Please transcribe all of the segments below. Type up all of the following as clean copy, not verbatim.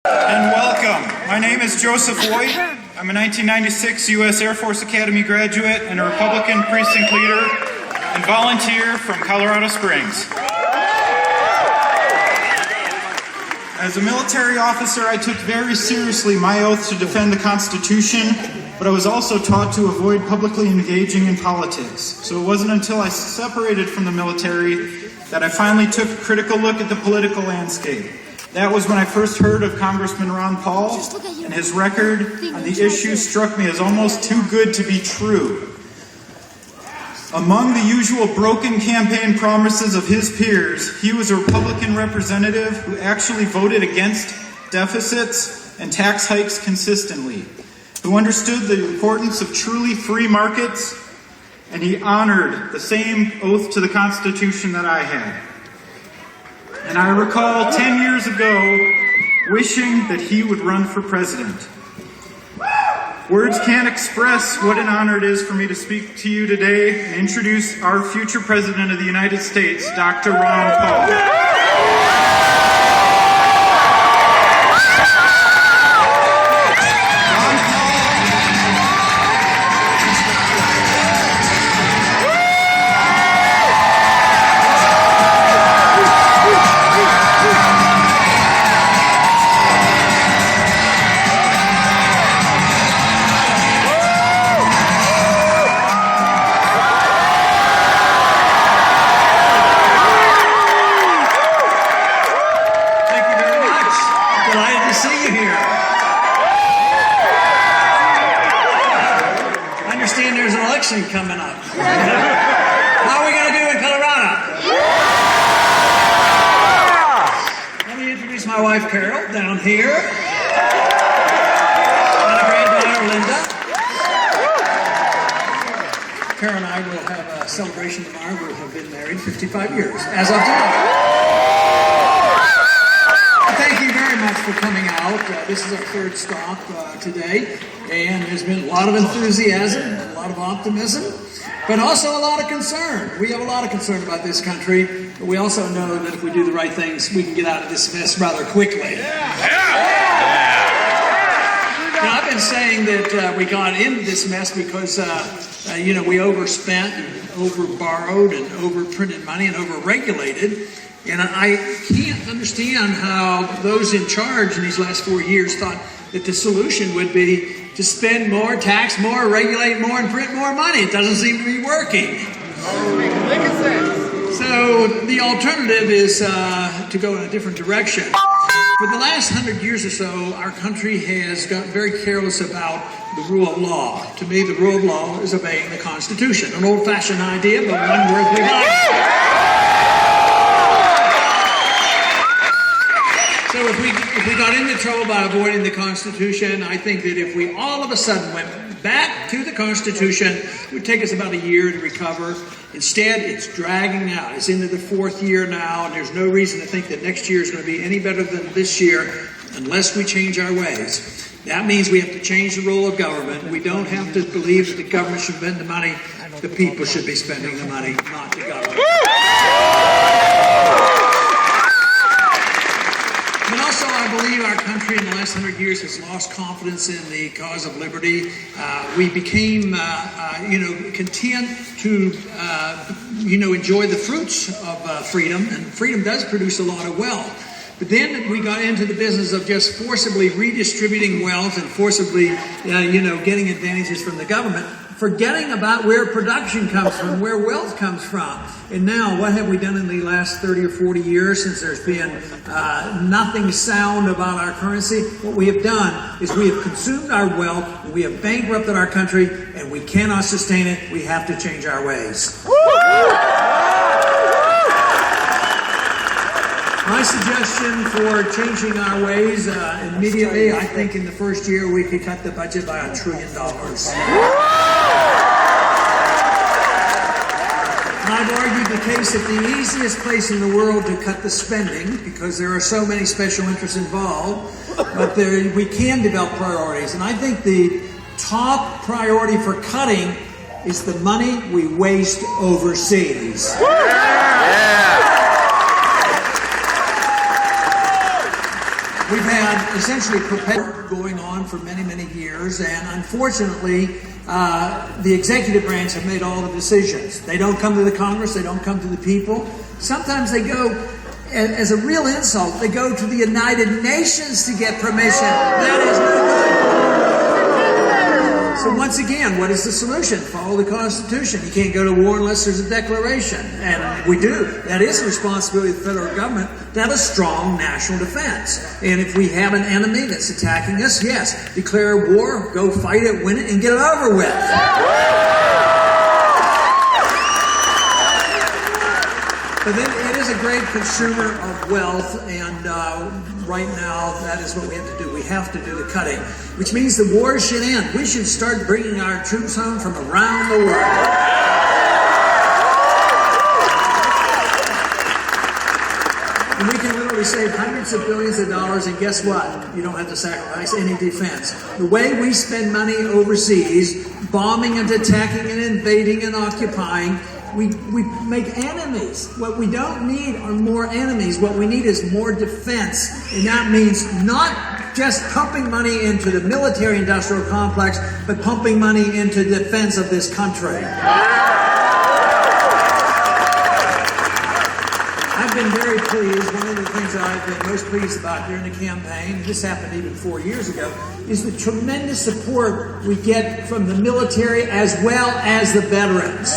And welcome. My name is Joseph Voigt. I'm a 1996 U.S. Air Force Academy graduate and a Republican precinct leader and volunteer from Colorado Springs. As a military officer, I took very seriously my oath to defend the Constitution, but I was also taught to avoid publicly engaging in politics. So it wasn't until I separated from the military that I finally took a critical look at the political landscape. That was when I first heard of Congressman Ron Paul, and his record on the issue struck me as almost too good to be true. Among the usual broken campaign promises of his peers, he was a Republican representative who actually voted against deficits and tax hikes consistently, who understood the importance of truly free markets, and he honored the same oath to the Constitution that I had. And I recall 10 years ago wishing that he would run for president. Words can't express what an honor it is for me to speak to you today and introduce our future President of the United States, Dr. Ron Paul. Coming up. How are we going to do in Colorado? Let me introduce my wife Carol down here. And a granddaughter Linda. Carol and I will have a celebration tomorrow. We'll have been married 55 years as of today. Thank you very much for coming out. This is our third stop today, and there's been a lot of enthusiasm, a lot of optimism, but also a lot of concern. We have a lot of concern about this country, but we also know that if we do the right things, we can get out of this mess rather quickly. Now, I've been saying that we got into this mess because, we overspent and overborrowed and overprinted money and overregulated. And I can't understand how those in charge in these last 4 years thought that the solution would be to spend more, tax more, regulate more, and print more money. It doesn't seem to be working. So the alternative is to go in a different direction. For the last 100 years or so, our country has gotten very careless about the rule of law. To me, the rule of law is obeying the Constitution. An old-fashioned idea, but one worth reviving. So if we got into trouble by avoiding the Constitution, I think that if we all of a sudden went back to the Constitution, it would take us about a year to recover. Instead, it's dragging out. It's into the fourth year now, and there's no reason to think that next year is going to be any better than this year unless we change our ways. That means we have to change the role of government. We don't have to believe that the government should spend the money. The people should be spending the money, not the government. But also, I believe our country in the last 100 years has lost confidence in the cause of liberty. We became, content to, enjoy the fruits of freedom, and freedom does produce a lot of wealth. But then we got into the business of just forcibly redistributing wealth and forcibly, getting advantages from the government, forgetting about where production comes from, where wealth comes from. And now, what have we done in the last 30 or 40 years since there's been nothing sound about our currency? What we have done is we have consumed our wealth, we have bankrupted our country, and we cannot sustain it. We have to change our ways. My suggestion for changing our ways immediately, I think in the first year we could cut the budget by $1 trillion. I've argued the case that the easiest place in the world to cut the spending, because there are so many special interests involved, but we can develop priorities. And I think the top priority for cutting is the money we waste overseas. We've had essentially perpetual going on for many, many years, and unfortunately, the executive branch have made all the decisions. They don't come to the Congress, they don't come to the people. Sometimes they go, as a real insult, they go to the United Nations to get permission. That is no good. So once again, what is the solution? Follow the Constitution. You can't go to war unless there's a declaration. And we do. That is the responsibility of the federal government to have a strong national defense. And if we have an enemy that's attacking us, yes, declare war, go fight it, win it, and get it over with. But then it is a great consumer of wealth, and right now that is what we have to do. We have to do the cutting, which means the war should end. We should start bringing our troops home from around the world. And we can literally save hundreds of billions of dollars, and guess what? You don't have to sacrifice any defense. The way we spend money overseas, bombing and attacking and invading and occupying, we make enemies. What we don't need are more enemies. What we need is more defense. And that means not just pumping money into the military-industrial complex, but pumping money into the defense of this country. I've been very pleased. One of the things that I've been most pleased about during the campaign, this happened even 4 years ago, is the tremendous support we get from the military as well as the veterans.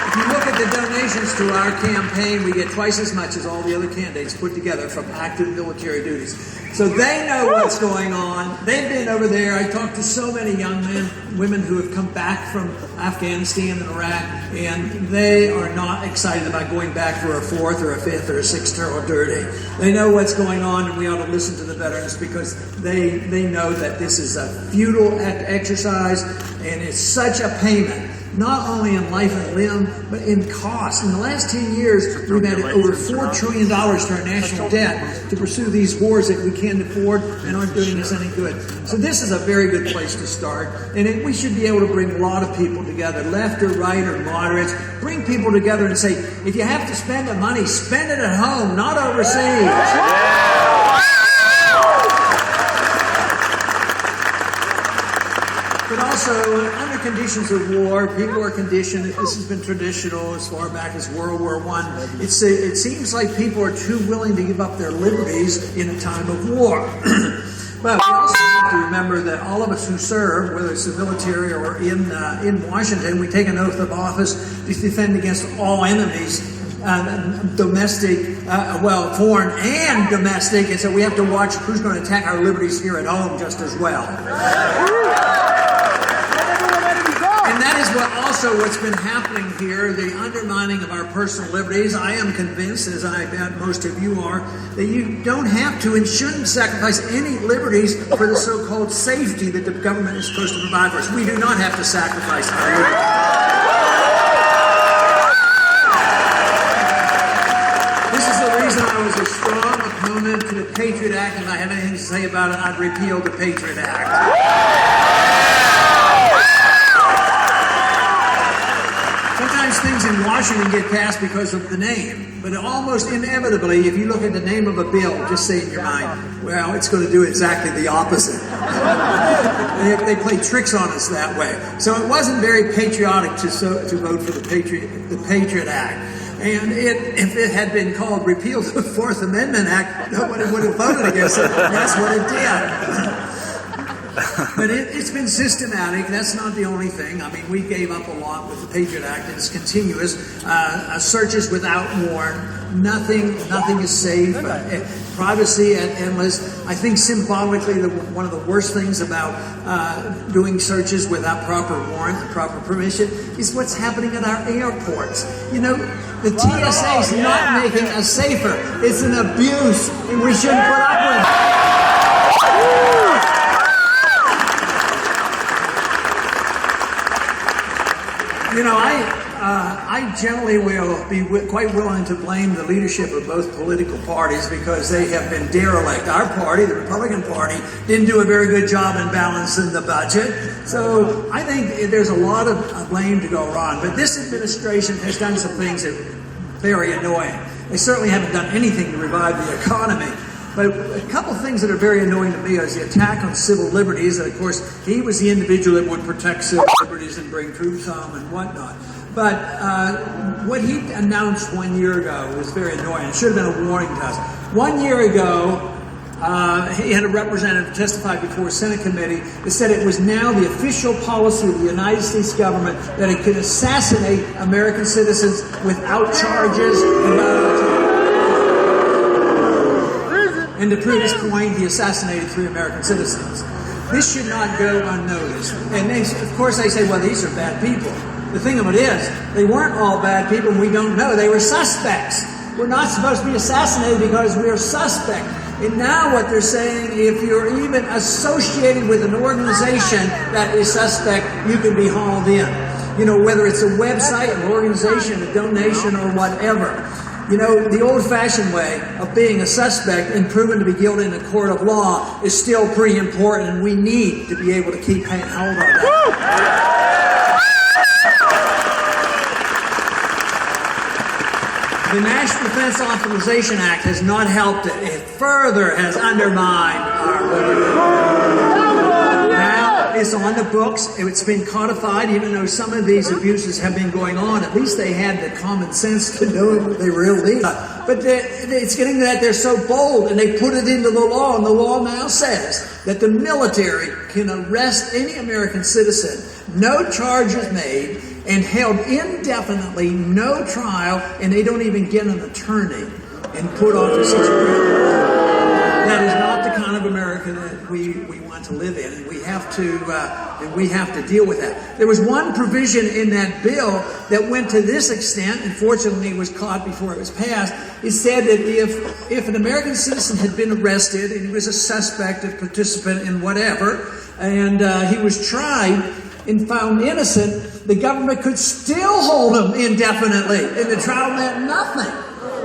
If you look at the donations to our campaign, we get twice as much as all the other candidates put together from active military duties. So they know what's going on. They've been over there. I talked to so many young men, women who have come back from Afghanistan and Iraq, and they are not excited about going back for a fourth or a fifth or a sixth term of dirty. They know what's going on, and we ought to listen to the veterans because they know that this is a futile exercise, and it's such a payment, not only in life and limb, but in cost. In the last 10 years, we've added over $4 trillion to our national debt to pursue these wars that we can't afford and aren't doing us any good. So this is a very good place to start. And we should be able to bring a lot of people together, left or right or moderates, bring people together and say, if you have to spend the money, spend it at home, not overseas. But also, under conditions of war, people are conditioned. This has been traditional as far back as World War I. It seems like people are too willing to give up their liberties in a time of war. But we also have to remember that all of us who serve, whether it's the military or in Washington, we take an oath of office to defend against all enemies, domestic, foreign and domestic, and so we have to watch who's going to attack our liberties here at home just as well. And that is what's been happening here, the undermining of our personal liberties. I am convinced, as I bet most of you are, that you don't have to and shouldn't sacrifice any liberties for the so-called safety that the government is supposed to provide for us. We do not have to sacrifice our liberties. This is the reason I was a strong opponent to the Patriot Act, and if I have anything to say about it, I'd repeal the Patriot Act. Sometimes things in Washington get passed because of the name, but almost inevitably, if you look at the name of a bill, just say in your mind, well, it's going to do exactly the opposite. They play tricks on us that way. So it wasn't very patriotic to vote for the Patriot Act. And if it had been called repeal the Fourth Amendment Act, nobody would have voted against it. That's what it did. But it's been systematic. That's not the only thing. I mean, we gave up a lot with the Patriot Act. It's continuous. Searches without warrant. Nothing is safe. Privacy at endless. I think symbolically, one of the worst things about doing searches without proper warrant and proper permission is what's happening at our airports. You know, the TSA is not making us safer. It's an abuse, and we shouldn't put up with it. You know, I generally will be quite willing to blame the leadership of both political parties because they have been derelict. Our party, the Republican Party, didn't do a very good job in balancing the budget. So I think there's a lot of blame to go around. But this administration has done some things that are very annoying. They certainly haven't done anything to revive the economy. But a couple of things that are very annoying to me is the attack on civil liberties. And of course, he was the individual that would protect civil liberties and bring troops home and whatnot. But what he announced 1 year ago was very annoying. It should have been a warning to us. 1 year ago, he had a representative testify before a Senate committee that said it was now the official policy of the United States government that it could assassinate American citizens without charges and to prove his point, he assassinated 3 American citizens. This should not go unnoticed. And of course they say, well, these are bad people. The thing of it is, they weren't all bad people, and we don't know. They were suspects. We're not supposed to be assassinated because we're suspect. And now what they're saying, if you're even associated with an organization that is suspect, you can be hauled in. You know, whether it's a website, an organization, a donation, or whatever. You know, the old-fashioned way of being a suspect and proven to be guilty in a court of law is still pretty important, and we need to be able to keep hold of that. The National Defense Authorization Act has not helped it. It further has undermined our liberty. Now it's on the books. It's been codified, even though some of these abuses have been going on. At least they had the common sense to know they were illegal. But it's getting to that they're so bold, and they put it into the law, and the law now says that the military can arrest any American citizen, no charges made, and held indefinitely, no trial, and they don't even get an attorney and put off a suspension. That is not the kind of America that we want to live in, and we have to deal with that. There was one provision in that bill that went to this extent, and fortunately it was caught before it was passed. It said that if an American citizen had been arrested and he was a suspect, a participant in whatever, and he was tried and found innocent, the government could still hold him indefinitely, and the trial meant nothing.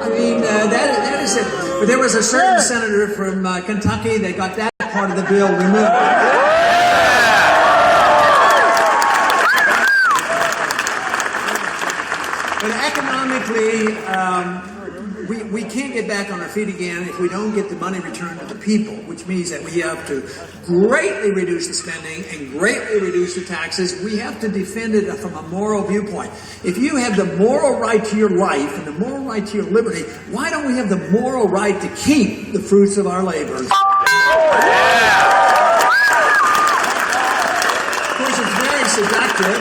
I mean, that is it. But there was a certain senator from Kentucky that got that part of the bill removed. But economically, we can't get back on our feet again if we don't get the money returned to the people, which means that we have to greatly reduce the spending and greatly reduce the taxes. We have to defend it from a moral viewpoint. If you have the moral right to your life and the moral right to your liberty, why don't we have the moral right to keep the fruits of our labors? Seductive.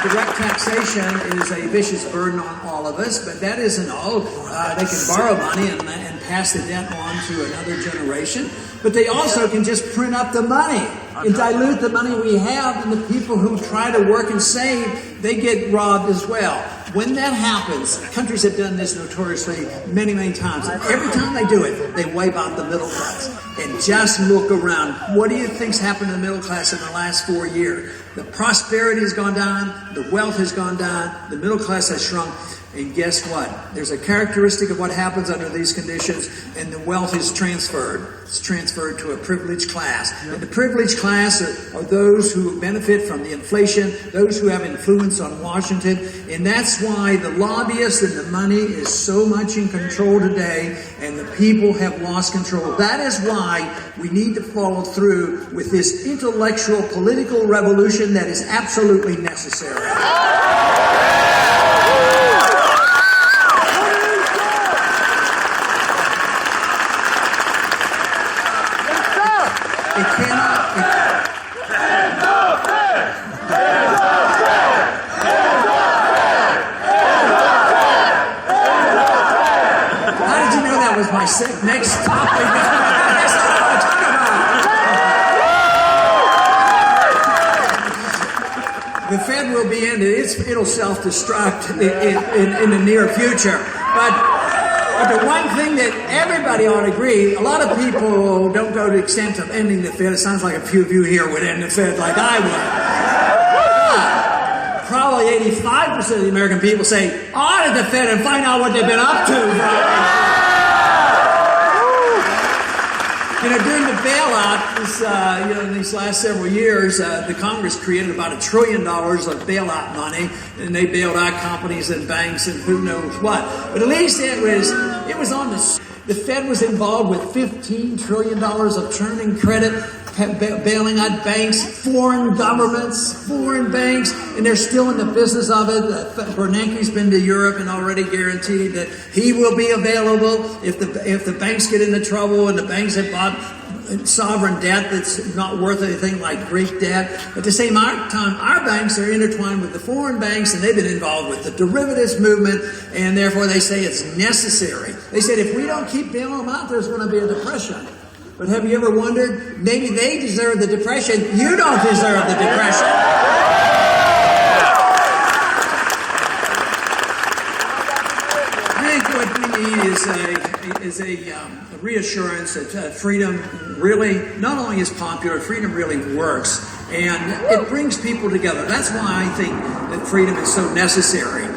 Direct taxation is a vicious burden on all of us, but that isn't all. They can borrow money and pass the debt on to another generation, but they also can just print up the money and dilute the money we have, and the people who try to work and save, they get robbed as well. When that happens, countries have done this notoriously many, many times. And every time they do it, they wipe out the middle class. And just look around. What do you think's happened to the middle class in the last 4 years? The prosperity has gone down. The wealth has gone down. The middle class has shrunk. And guess what? There's a characteristic of what happens under these conditions, and the wealth is transferred. It's transferred to a privileged class. And the privileged class are those who benefit from the inflation, those who have influence on Washington. And that's why the lobbyists and the money is so much in control today, and the people have lost control. That is why we need to follow through with this intellectual political revolution that is absolutely necessary. Next topic. The Fed will be ended. It'll self-destruct in the near future. But the one thing that everybody ought to agree, a lot of people don't go to the extent of ending the Fed. It sounds like a few of you here would end the Fed like I would. Probably 85% of the American people say, audit the Fed and find out what they've been up to. You know, during the bailout, in these last several years, the Congress created about $1 trillion of bailout money, and they bailed out companies and banks and who knows what. But at least it was It was on the Fed was involved with $15 trillion of churning credit, bailing out banks, foreign governments, foreign banks, and they're still in the business of it. Bernanke's been to Europe and already guaranteed that he will be available if the banks get into trouble, and the banks have bought sovereign debt that's not worth anything, like Greek debt. At the same time, our banks are intertwined with the foreign banks, and they've been involved with the derivatives movement, and therefore they say it's necessary. They said if we don't keep bailing them out, there's going to be a depression. But have you ever wondered, maybe they deserve the depression, you don't deserve the depression. I think what we need is a reassurance that freedom really not only is popular, freedom really works, and it brings people together. That's why I think that freedom is so necessary,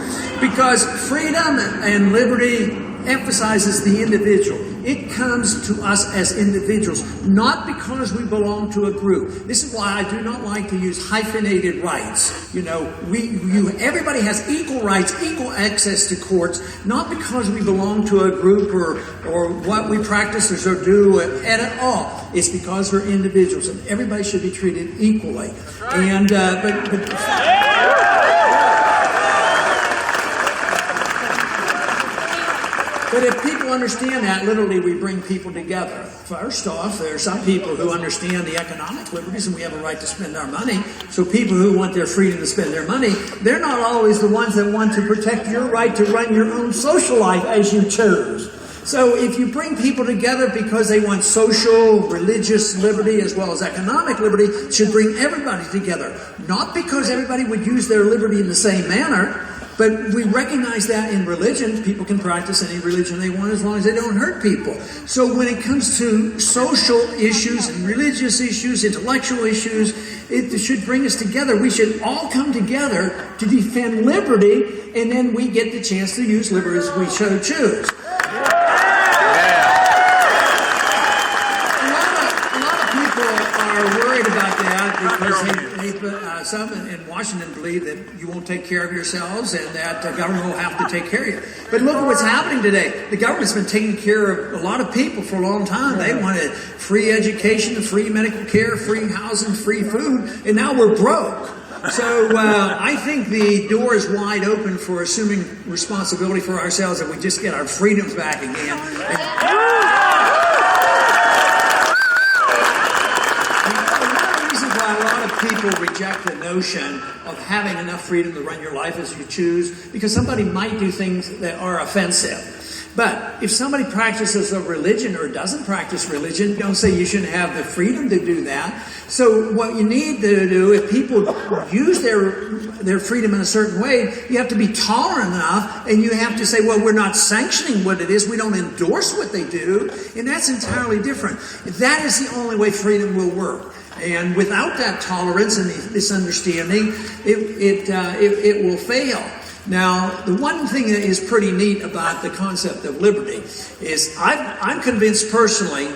because freedom and liberty emphasizes the individual. It comes to us as individuals, not because we belong to a group. This is why I do not like to use hyphenated rights. Everybody has equal rights, equal access to courts, not because we belong to a group or what we practice or do at all. It's because we're individuals, and everybody should be treated equally. And But if people understand that, literally we bring people together. First off, there are some people who understand the economic liberties, and we have a right to spend our money. So people who want their freedom to spend their money, they're not always the ones that want to protect your right to run your own social life as you choose. So if you bring people together because they want social, religious liberty as well as economic liberty, it should bring everybody together. Not because everybody would use their liberty in the same manner, but we recognize that in religion, people can practice any religion they want as long as they don't hurt people. So when it comes to social issues and religious issues, intellectual issues, it should bring us together. We should all come together to defend liberty, and then we get the chance to use liberty as we so choose. A lot of people are worried about that because some in Washington believe that you won't take care of yourselves and that the government will have to take care of you. But look at what's happening today. The government's been taking care of a lot of people for a long time. They wanted free education, free medical care, free housing, free food, and now we're broke. So I think the door is wide open for assuming responsibility for ourselves if we just get our freedoms back again. People reject the notion of having enough freedom to run your life as you choose because somebody might do things that are offensive. But if somebody practices a religion or doesn't practice religion, don't say you shouldn't have the freedom to do that. So what you need to do, if people use their freedom in a certain way, you have to be tolerant enough, and you have to say, well, we're not sanctioning what it is, we don't endorse what they do, and that's entirely different. That is the only way freedom will work. And without that tolerance and this understanding, it will fail. Now, the one thing that is pretty neat about the concept of liberty is I'm convinced personally,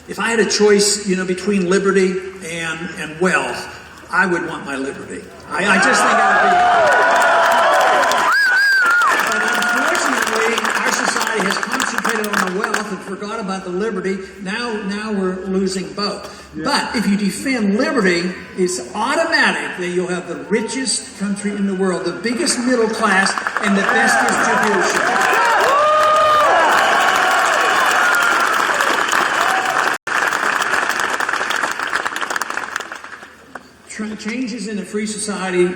if I had a choice, between liberty and wealth, I would want my liberty. I just think I would be. But unfortunately, our society has concentrated on the wealth and forgot about the liberty. Now we're losing both. Yeah. But if you defend liberty, it's automatic that you'll have the richest country in the world, the biggest middle class, and the best distribution. Changes in a free society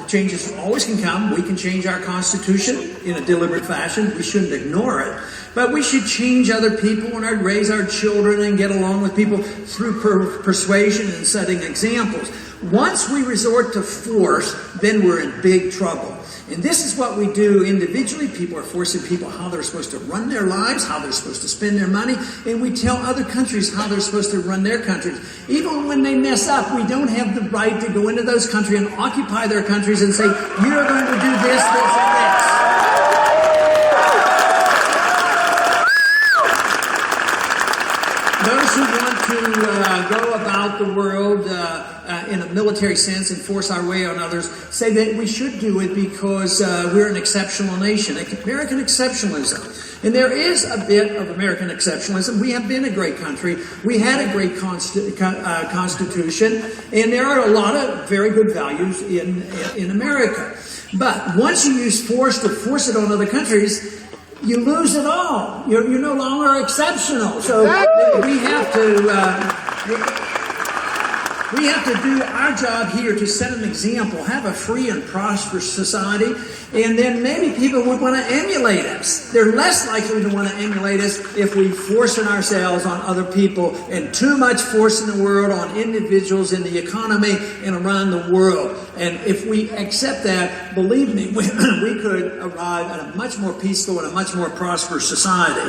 changes always can come. We can change our Constitution in a deliberate fashion. We shouldn't ignore it. But we should change other people and raise our children and get along with people through persuasion and setting examples. Once we resort to force, then we're in big trouble. And this is what we do individually. People are forcing people how they're supposed to run their lives, how they're supposed to spend their money, and we tell other countries how they're supposed to run their countries. Even when they mess up, we don't have the right to go into those countries and occupy their countries and say, you're going to do this, this, and this. Those who want to go about the world in a military sense and force our way on others say that we should do it because we're an exceptional nation, American exceptionalism. And there is a bit of American exceptionalism. We have been a great country. We had a great constitution, and there are a lot of very good values in America. But once you use force to force it on other countries, you lose it all. You're no longer exceptional. So we have to do our job here to set an example, have a free and prosperous society, and then maybe people would want to emulate us. They're less likely to want to emulate us if we force ourselves on other people, and too much force in the world on individuals in the economy and around the world. And if we accept that, believe me, we could arrive at a much more peaceful and a much more prosperous society.